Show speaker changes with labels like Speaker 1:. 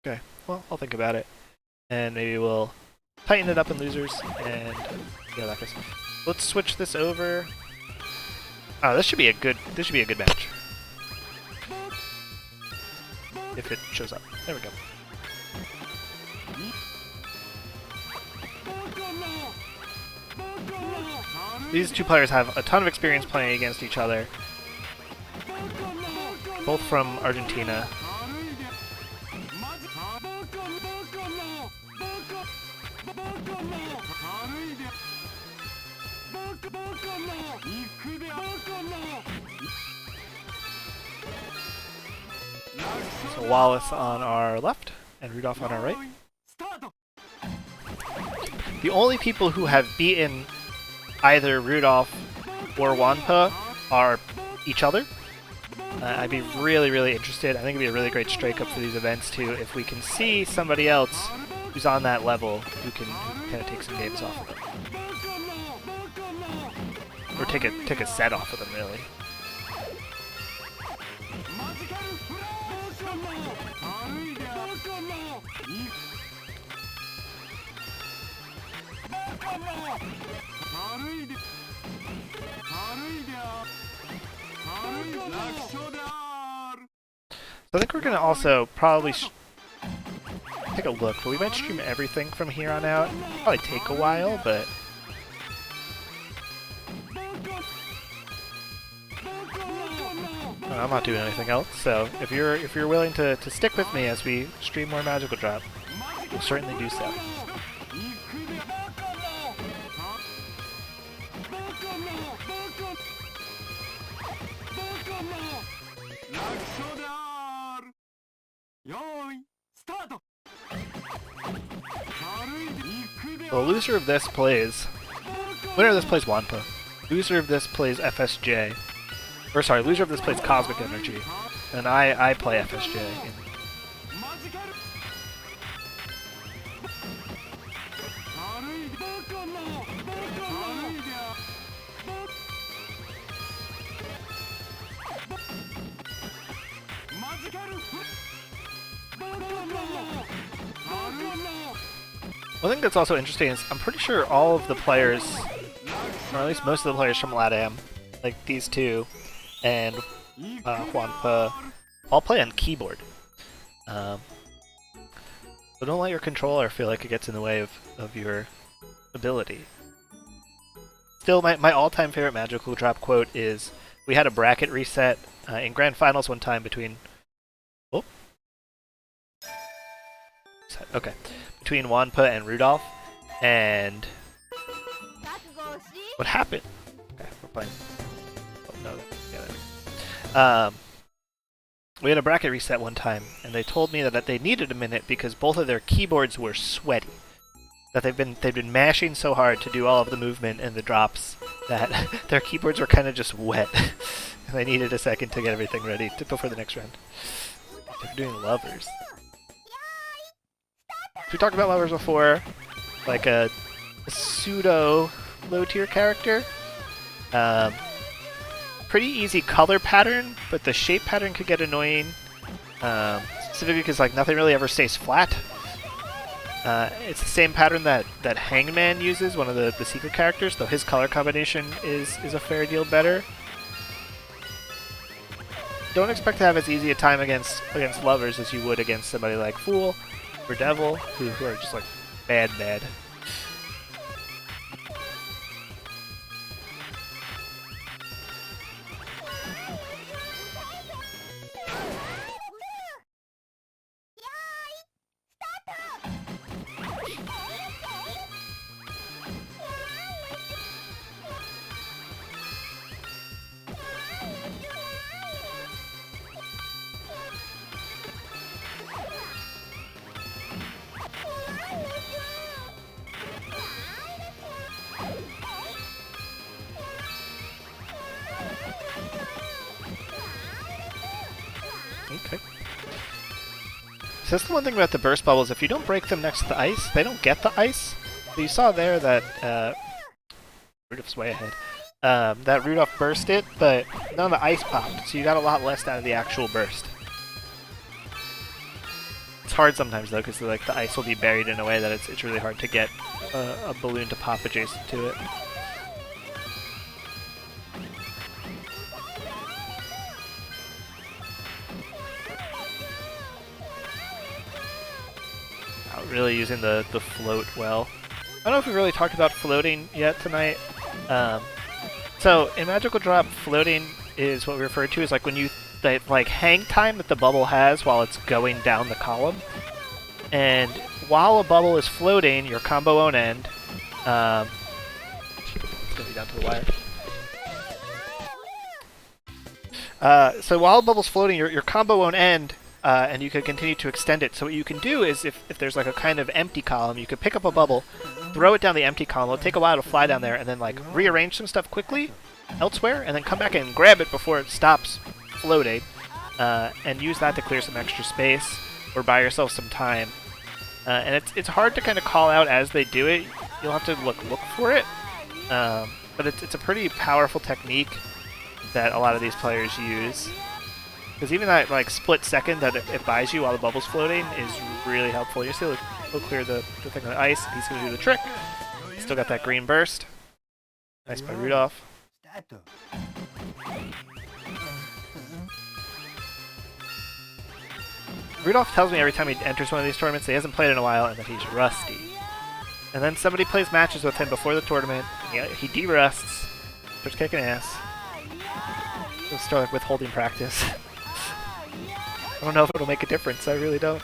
Speaker 1: Okay, well, I'll think about it. And maybe we'll tighten it up in losers, and yeah, that goes. Let's switch this over. Oh, this should be a good match. If it shows up. There we go. These two players have a ton of experience playing against each other. Both from Argentina. So Wallace on our left and Rudolph on our right. The only people who have beaten either Rudolph or Wanpa are each other. I'd be really interested. I think it'd be a really great strike up for these events too if we can see somebody else who's on that level who can kind of take some games off of them. Or take a set off of them, really. So I think we're going to also probably take a look, but we might stream everything from here on out. Probably take a while, but I'm not doing anything else. So if you're willing to stick with me as we stream more Magical Drop, we'll certainly do so. The loser of this plays... Winner of this plays Wanpa. Loser of this plays FSJ. Or sorry, loser of this plays Cosmic Energy. And I play FSJ. One thing that's also interesting is I'm pretty sure all of the players, or at least most of the players from LATAM, like these two, and Juanpa, all play on keyboard. So don't let your controller feel like it gets in the way of your ability. Still, my all-time favorite Magical Drop quote is, we had a bracket reset in Grand Finals one time between... Oh. Okay. Between Wanpa and Rudolph, and what happened? Okay, we're playing. Oh no, yeah, we had a bracket reset one time, and they told me that they needed a minute because both of their keyboards were sweaty. That they've been mashing so hard to do all of the movement and the drops that their keyboards were kind of just wet, and they needed a second to get everything ready before the next round. They're doing lovers. We talked about lovers before, like a pseudo low-tier character. Pretty easy color pattern, but the shape pattern could get annoying. Specifically because like nothing really ever stays flat. It's the same pattern that Hangman uses, one of the secret characters, though his color combination is a fair deal better. Don't expect to have as easy a time against lovers as you would against somebody like Fool or Devil, who are just like bad. Okay. So that's the one thing about the burst bubbles. If you don't break them next to the ice, they don't get the ice. So you saw there that Rudolph's way ahead. That Rudolph burst it, but none of the ice popped, so you got a lot less out of the actual burst. It's hard sometimes though, because like the ice will be buried in a way that it's really hard to get a balloon to pop adjacent to it. Really using the float well. I don't know if we really talked about floating yet tonight. So in Magical Drop, floating is what we refer to as like when you like hang time that the bubble has while it's going down the column. And while a bubble is floating, your combo won't end. It's gonna be down to the wire. So while a bubble's floating, your combo won't end. And you could continue to extend it. So what you can do is, if there's like a kind of empty column, you could pick up a bubble, throw it down the empty column. It'll take a while to fly down there, and then like rearrange some stuff quickly elsewhere, and then come back and grab it before it stops floating, and use that to clear some extra space or buy yourself some time. And it's hard to kind of call out as they do it. You'll have to look for it, but it's a pretty powerful technique that a lot of these players use. Because even that like split second that it buys you while the bubble's floating is really helpful. You see, he'll clear the thing on the ice. He's going to do the trick. He's still got that green burst. Nice by Rudolph. Rudolph tells me every time he enters one of these tournaments that he hasn't played in a while and that he's rusty. And then somebody plays matches with him before the tournament. He de-rusts, starts kicking ass. He'll start like withholding practice. I don't know if it'll make a difference. I really don't.